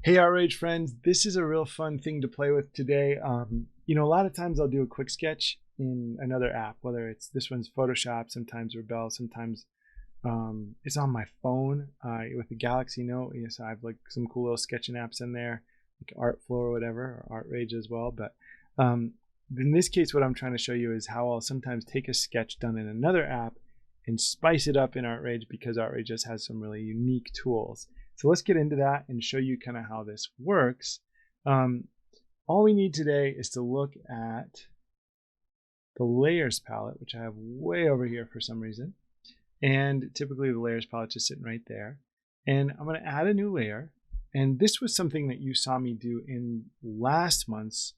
Hey, Artrage friends, this is a real fun thing to play with today. A lot of times I'll do a quick sketch in another app, whether it's this one's Photoshop, sometimes Rebel, sometimes it's on my phone with the Galaxy Note. Yes, I have like some cool little sketching apps in there, like Artflow or whatever, or Artrage as well. But in this case, what I'm trying to show you is how I'll sometimes take a sketch done in another app and spice it up in Artrage because Artrage just has some really unique tools. So let's get into that and show you kind of how this works. All we need today is to look at the layers palette, which I have way over here for some reason. And typically the layers palette is just sitting right there. And I'm going to add a new layer. And this was something that you saw me do in last month's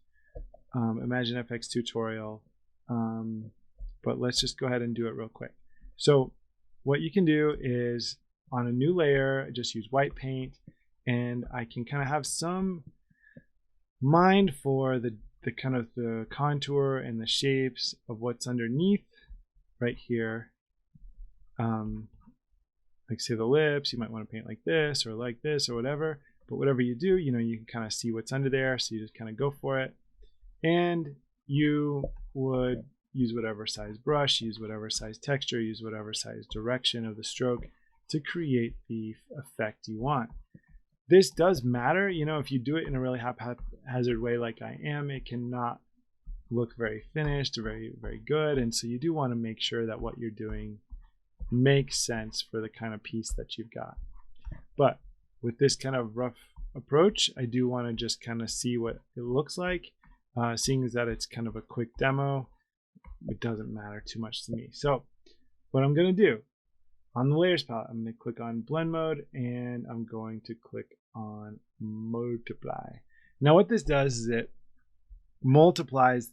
ImagineFX tutorial. But let's just go ahead and do it real quick. So what you can do is on a new layer, just use white paint, and I can kind of have some mind for the kind of the contour and the shapes of what's underneath right here. Like say the lips, you might want to paint like this or whatever. But whatever you do, you can kind of see what's under there, so you just kind of go for it. And you would use whatever size brush, use whatever size texture, use whatever size direction of the stroke to create the effect you want. This does matter, if you do it in a really haphazard way like I am, it cannot look very finished or very, very good. And so you do want to make sure that what you're doing makes sense for the kind of piece that you've got. But with this kind of rough approach, I do want to just kind of see what it looks like. Seeing as that it's kind of a quick demo, it doesn't matter too much to me. So what I'm going to do, on the layers palette, I'm going to click on blend mode and I'm going to click on multiply. Now what this does is it multiplies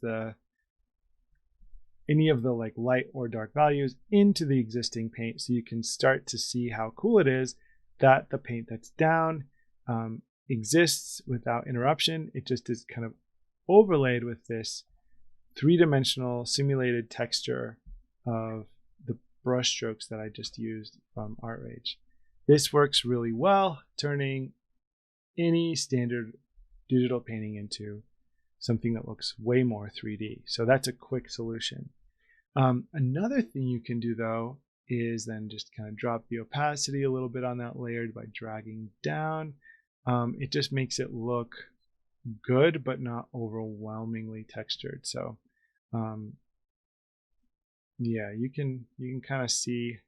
any of the like light or dark values into the existing paint, so you can start to see how cool it is that the paint that's down exists without interruption. It just is kind of overlaid with this three-dimensional simulated texture of the brush strokes that I just used from Artrage. This works really well, turning any standard digital painting into something that looks way more 3D. So that's a quick solution. Another thing you can do though is then just kind of drop the opacity a little bit on that layer by dragging down. It just makes it look good but not overwhelmingly textured. So yeah, you can kind of see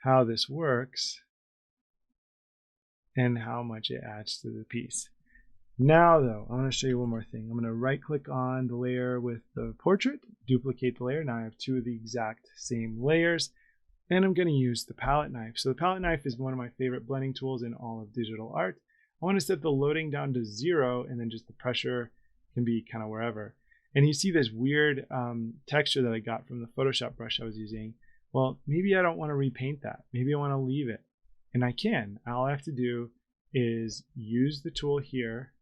how this works and how much it adds to the piece. Now though, I want to show you one more thing. I'm going to right click on the layer with the portrait, duplicate the layer. Now I have two of the exact same layers, and I'm going to use the palette knife. So the palette knife is one of my favorite blending tools in all of digital art. I want to set the loading down to 0, and then just the pressure can be kind of wherever. And you see this weird texture that I got from the Photoshop brush I was using. Well, maybe I don't want to repaint that. Maybe I want to leave it. And I can. All I have to do is use the tool here,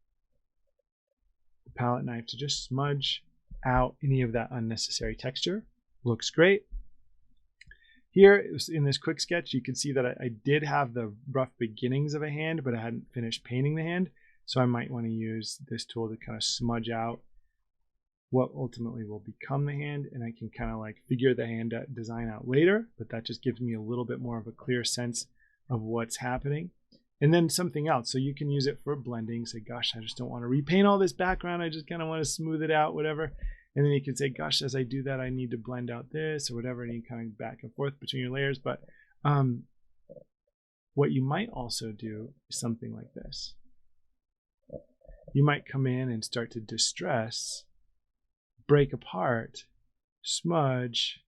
the palette knife, to just smudge out any of that unnecessary texture. Looks great. Here in this quick sketch, you can see that I did have the rough beginnings of a hand, but I hadn't finished painting the hand. So I might want to use this tool to kind of smudge out what ultimately will become the hand, and I can kind of like figure the hand design out later, but that just gives me a little bit more of a clear sense of what's happening. And then something else, so you can use it for blending. Say, gosh, I just don't want to repaint all this background, I just kind of want to smooth it out, whatever. And then you can say, gosh, as I do that, I need to blend out this or whatever, and you kind of back and forth between your layers. But what you might also do is something like this. You might come in and start to distress, break apart, smudge,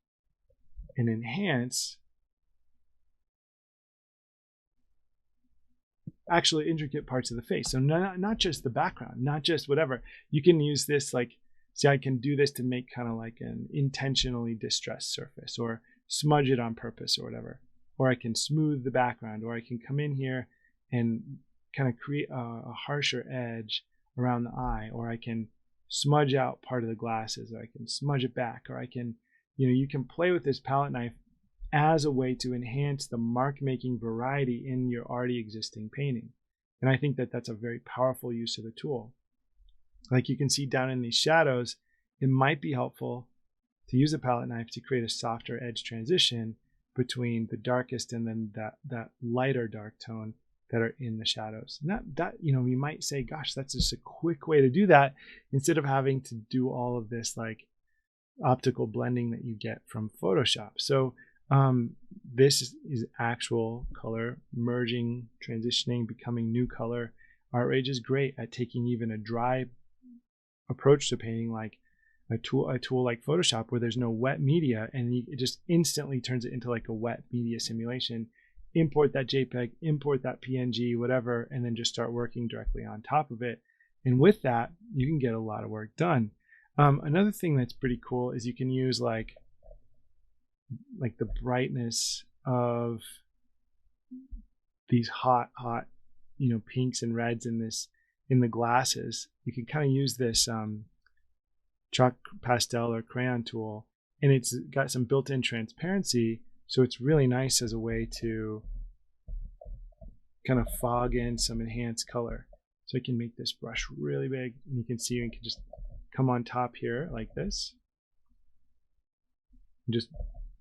and enhance actually intricate parts of the face. So not just the background, not just whatever. You can use this like, see, I can do this to make kind of like an intentionally distressed surface, or smudge it on purpose or whatever. Or I can smooth the background, or I can come in here and kind of create a harsher edge around the eye, or I can smudge out part of the glasses, or I can smudge it back, or I can, you can play with this palette knife as a way to enhance the mark making variety in your already existing painting. And I think that that's a very powerful use of the tool. Like you can see down in these shadows, it might be helpful to use a palette knife to create a softer edge transition between the darkest and then that lighter dark tone that are in the shadows. And that you know, you might say, gosh, that's just a quick way to do that instead of having to do all of this like optical blending that you get from Photoshop. So this is actual color merging, transitioning, becoming new color. Artrage is great at taking even a dry approach to painting, like a tool like Photoshop, where there's no wet media, and it just instantly turns it into like a wet media simulation. Import that JPEG, import that PNG, whatever, and then just start working directly on top of it. And with that, you can get a lot of work done. Another thing that's pretty cool is you can use like the brightness of these hot, you know, pinks and reds in the glasses. You can kind of use this chalk pastel or crayon tool, and it's got some built-in transparency, so it's really nice as a way to kind of fog in some enhanced color. So I can make this brush really big, and you can see you can just come on top here like this and just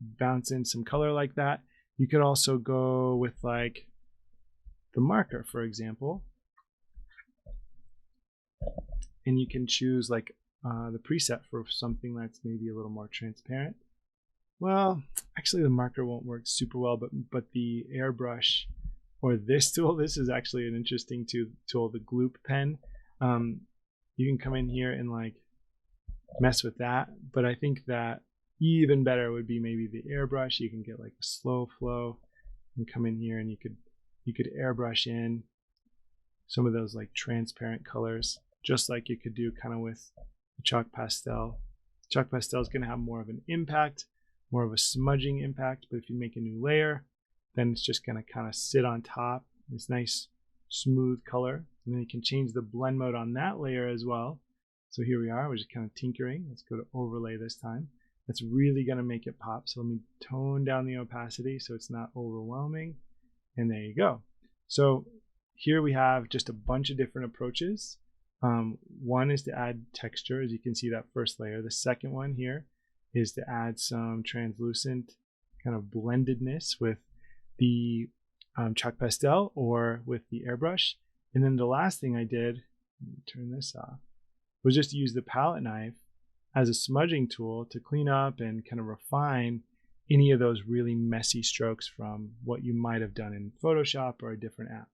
bounce in some color like that. You could also go with like the marker, for example, and you can choose like the preset for something that's maybe a little more transparent. Well, actually the marker won't work super well, but the airbrush or this tool, this is actually an interesting tool, the gloop pen. You can come in here and like mess with that, but I think that even better would be maybe the airbrush. You can get like a slow flow and come in here and you could airbrush in some of those like transparent colors, just like you could do kind of with the chalk pastel. Chalk pastel is going to have more of an impact, more of a smudging impact, but if you make a new layer, then it's just going to kind of sit on top, this nice smooth color. And then you can change the blend mode on that layer as well. So here we are, we're just kind of tinkering. Let's go to overlay this time. That's really going to make it pop. So let me tone down the opacity so it's not overwhelming. And there you go. So here we have just a bunch of different approaches. One is to add texture, as you can see that first layer. The second one here is to add some translucent kind of blendedness with the chalk pastel or with the airbrush. And then the last thing I did, let me turn this off, was just to use the palette knife as a smudging tool to clean up and kind of refine any of those really messy strokes from what you might have done in Photoshop or a different app.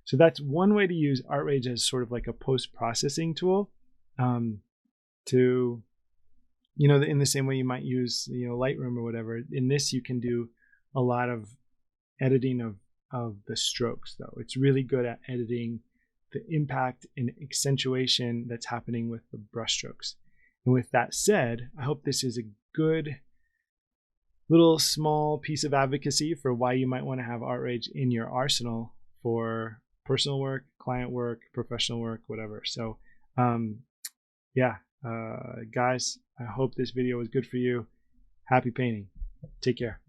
So that's one way to use Artrage as sort of like a post-processing tool to, you know, in the same way you might use, you know, Lightroom or whatever. In this, you can do a lot of editing of the strokes, though. It's really good at editing the impact and accentuation that's happening with the brush strokes. And with that said, I hope this is a good little small piece of advocacy for why you might want to have Artrage in your arsenal for personal work, client work, professional work, whatever. So yeah, guys, I hope this video was good for you. Happy painting. Take care.